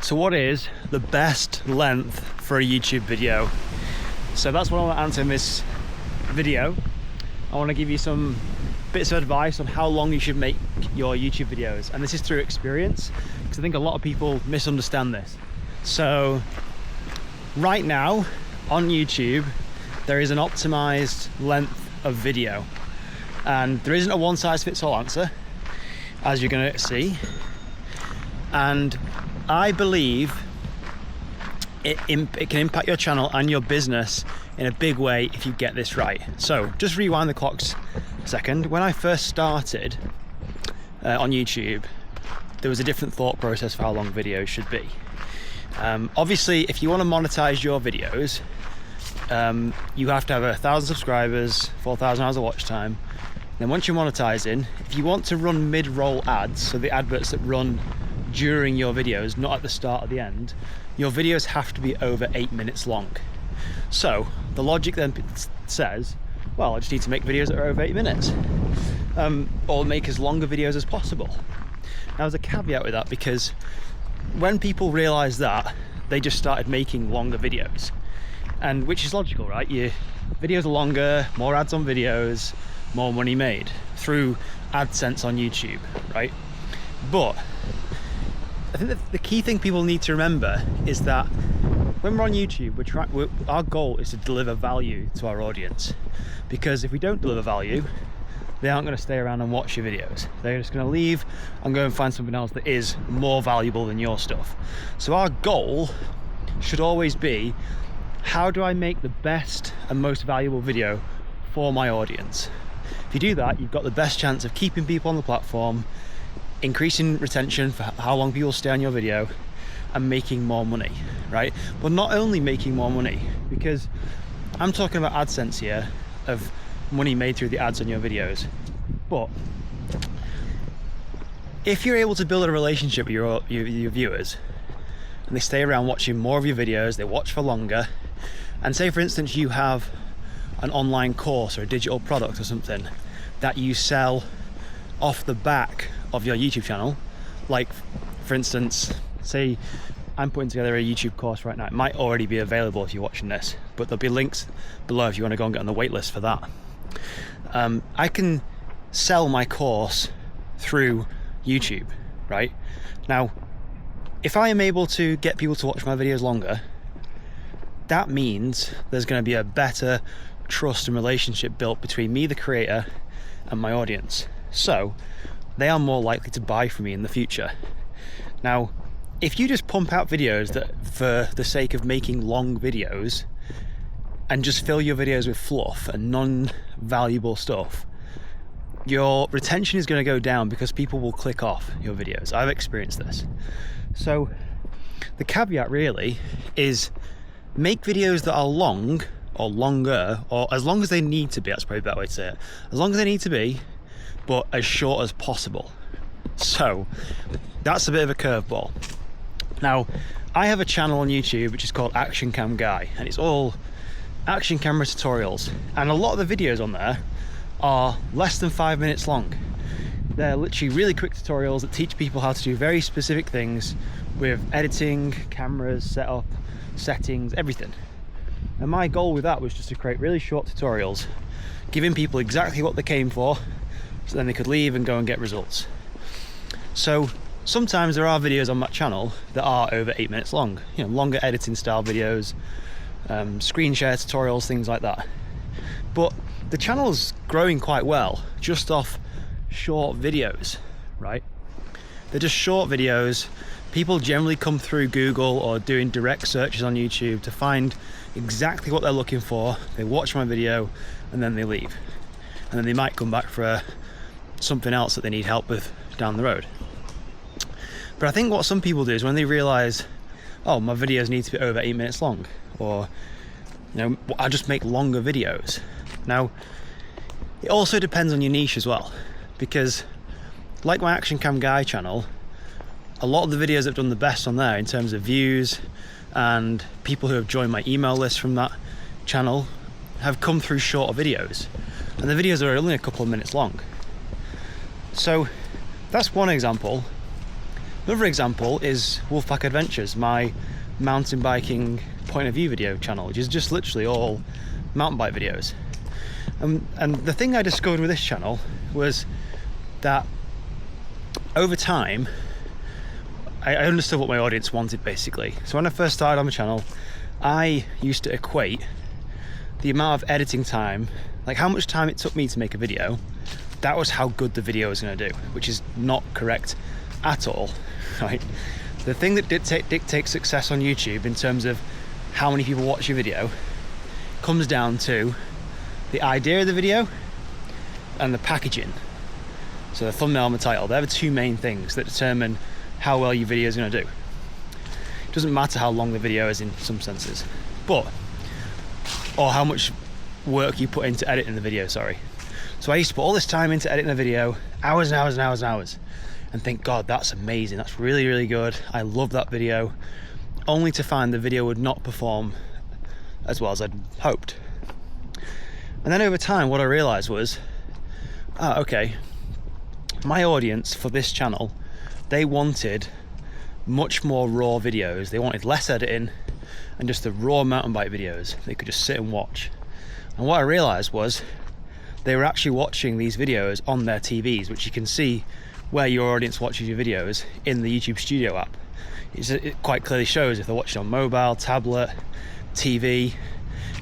So what is the best length for a YouTube video? So that's what I want to answer in this video. I want to give you some bits of advice on how long you should make your YouTube videos, and this is through experience, because I think a lot of people misunderstand this. So right now on YouTube there is an optimized length of video, and there isn't a one-size-fits-all answer, as you're going to see, and I believe it can impact your channel and your business in a big way if you get this right. So just rewind the clocks a second. When I first started on YouTube, there was a different thought process for how long videos should be. Obviously, if you want to monetize your videos, you have to have 1,000 subscribers, 4,000 hours of watch time. Then once you're monetizing, if you want to run mid-roll ads, so the adverts that run during your videos, not at the start or the end, your videos have to be over 8 minutes long. So the logic then says, well, I just need to make videos that are over 8 minutes, or make as longer videos as possible. Now there's a caveat with that, because when people realized that, they just started making longer videos, and which is logical, right? Your videos are longer, more ads on videos, more money made through AdSense on YouTube, right? But I think that the key thing people need to remember is that when we're on YouTube, our goal is to deliver value to our audience, because if we don't deliver value, they aren't going to stay around and watch your videos. They're just going to leave and go and find something else that is more valuable than your stuff. So our goal should always be, how do I make the best and most valuable video for my audience? If you do that, you've got the best chance of keeping people on the platform, increasing retention for how long people stay on your video, and making more money, right? But not only making more money, because I'm talking about AdSense here, of money made through the ads on your videos, but if you're able to build a relationship with your viewers, and they stay around watching more of your videos, they watch for longer, and say for instance you have an online course or a digital product or something that you sell off the back of your YouTube channel, like for instance, say I'm putting together a YouTube course right now. It might already be available if you're watching this, but there'll be links below if you want to go and get on the wait list for that. I can sell my course through YouTube, right? Now, if I am able to get people to watch my videos longer, that means there's going to be a better trust and relationship built between me, the creator, and my audience. So they are more likely to buy from me in the future. Now, if you just pump out videos that for the sake of making long videos and just fill your videos with fluff and non-valuable stuff, your retention is going to go down because people will click off your videos. I've experienced this. So the caveat really is, make videos that are long or longer, or as long as they need to be. That's probably a better way to say it. As long as they need to be, but as short as possible. So that's a bit of a curveball. Now, I have a channel on YouTube which is called Action Cam Guy, and it's all action camera tutorials, and a lot of the videos on there are less than 5 minutes long. They're literally really quick tutorials that teach people how to do very specific things with editing, cameras, setup, settings, everything. And my goal with that was just to create really short tutorials, giving people exactly what they came for, so then they could leave and go and get results. So sometimes there are videos on my channel that are over 8 minutes long, you know, longer editing style videos, screen share tutorials, things like that. But the channel's growing quite well just off short videos, right? They're just short videos. People generally come through Google or doing direct searches on YouTube to find exactly what they're looking for. They watch my video and then they leave, and then they might come back for something else that they need help with down the road. But I think what some people do is when they realize, oh, my videos need to be over 8 minutes long, or you know, I just make longer videos. Now, it also depends on your niche as well, because like my Action Cam Guy channel, a lot of the videos I've done the best on there in terms of views and people who have joined my email list from that channel have come through shorter videos, and the videos are only a couple of minutes long. So that's one example. Another example is Wolfpack Adventures, my mountain biking point of view video channel, which is just literally all mountain bike videos. And the thing I discovered with this channel was that over time, I understood what my audience wanted, basically. So when I first started on the channel, I used to equate the amount of editing time, like how much time it took me to make a video, that was how good the video was going to do, which is not correct at all, right? The thing that dictates success on YouTube in terms of how many people watch your video comes down to the idea of the video and the packaging. So the thumbnail and the title, they're the two main things that determine how well your video is going to do. It doesn't matter how long the video is in some senses, or how much work you put into editing the video, sorry. So I used to put all this time into editing the video, hours and hours and hours and hours, and think, God, that's amazing, that's really, really good, I love that video, only to find the video would not perform as well as I'd hoped. And then over time, what I realized was, okay, my audience for this channel, they wanted much more raw videos. They wanted less editing and just the raw mountain bike videos they could just sit and watch. And what I realized was they were actually watching these videos on their TVs, which you can see where your audience watches your videos in the YouTube Studio app. It quite clearly shows if they're watching on mobile, tablet, TV,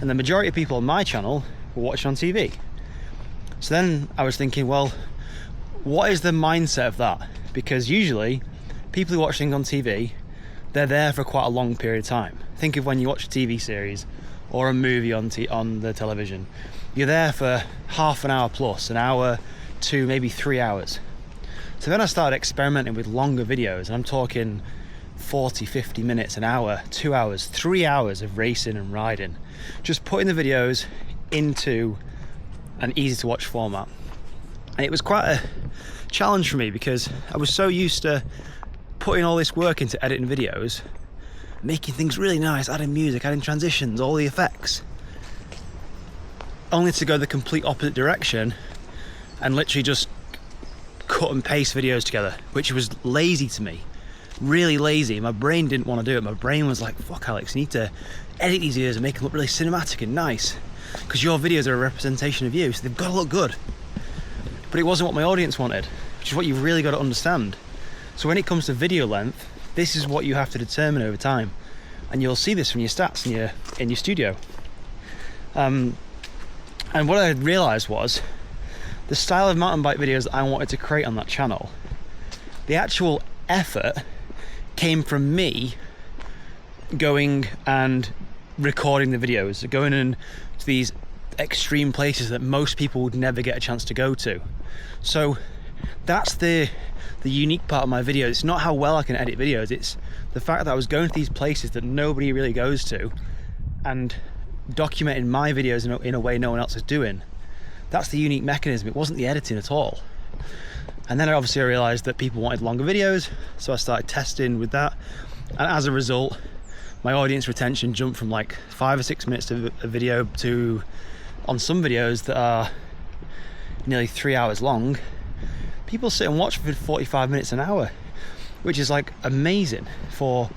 and the majority of people on my channel were watching on TV. So then I was thinking, well, what is the mindset of that? Because usually people who watch things on TV, they're there for quite a long period of time. Think of when you watch a TV series or a movie on the television. You're there for half an hour plus, an hour, 2, maybe 3 hours. So then I started experimenting with longer videos, and I'm talking 40, 50 minutes, an hour, 2 hours, 3 hours of racing and riding. Just putting the videos into an easy to watch format. And it was quite a challenge for me because I was so used to putting all this work into editing videos, making things really nice, adding music, adding transitions, all the effects, only to go the complete opposite direction and literally just cut and paste videos together, which was lazy to me, really lazy. My brain didn't want to do it. My brain was like, fuck Alex, you need to edit these videos and make them look really cinematic and nice, because your videos are a representation of you, so they've got to look good. But it wasn't what my audience wanted, which is what you've really got to understand. So when it comes to video length, this is what you have to determine over time, and you'll see this from your stats in your studio. And what I realized was the style of mountain bike videos that I wanted to create on that channel, the actual effort came from me going and recording the videos, going in to these extreme places that most people would never get a chance to go to. So that's the unique part of my video. It's not how well I can edit videos, it's the fact that I was going to these places that nobody really goes to and documenting my videos in a way no one else is doing. That's the unique mechanism. It wasn't the editing at all. And then obviously I realized that people wanted longer videos, so I started testing with that, and as a result my audience retention jumped from like 5 or 6 minutes of a video to, on some videos that are nearly 3 hours long, people sit and watch for 45 minutes, an hour, which is like amazing for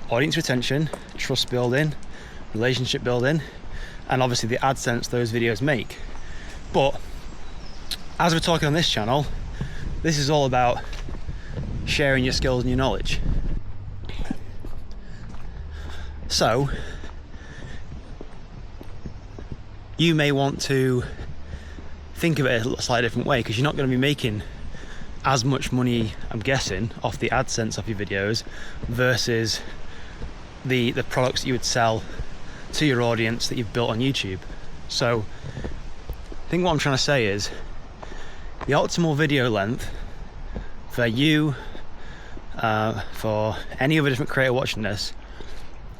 audience retention, trust building, relationship building, and obviously the AdSense those videos make. But as we're talking on this channel, this is all about sharing your skills and your knowledge. So you may want to think of it a slightly different way, because you're not going to be making as much money, I'm guessing, off the AdSense of your videos versus the products that you would sell to your audience that you've built on YouTube. So I think what I'm trying to say is the optimal video length for you, for any other different creator watching this,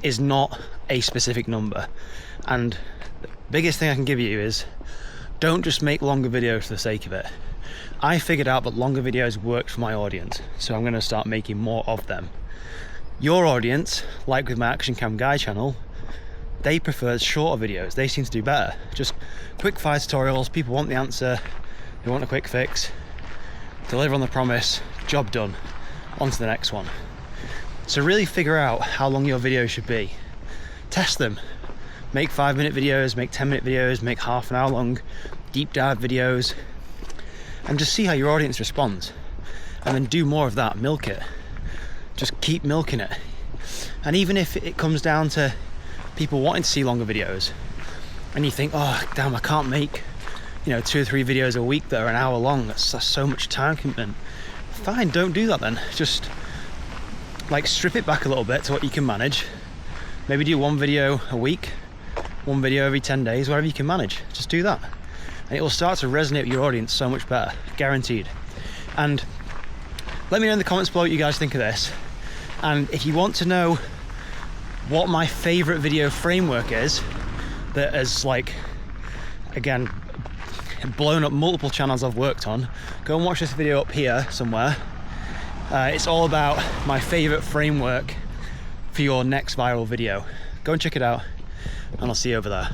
is not a specific number. And the biggest thing I can give you is don't just make longer videos for the sake of it. I figured out that longer videos worked for my audience, so I'm going to start making more of them. Your audience, like with my Action Cam Guy channel, they prefer shorter videos. They seem to do better. Just quick fire tutorials. People want the answer, they want a quick fix, deliver on the promise, job done. on to the next one. So really figure out how long your videos should be. Test them. Make 5-minute videos, make 10-minute videos, make half an hour long deep dive videos, and just see how your audience responds. And then do more of that, milk it. Just keep milking it. And even if it comes down to people wanting to see longer videos, and you think, oh damn, I can't make 2 or 3 videos a week that are an hour long, that's so much time commitment. Fine, don't do that then. Just like strip it back a little bit to what you can manage. Maybe do 1 video a week, 1 video every 10 days, whatever you can manage. Just do that. And it will start to resonate with your audience so much better, guaranteed. And let me know in the comments below what you guys think of this. And if you want to know what my favorite video framework is, that has again, blown up multiple channels I've worked on, go and watch this video up here somewhere. It's all about my favorite framework for your next viral video. Go and check it out, and I'll see you over there.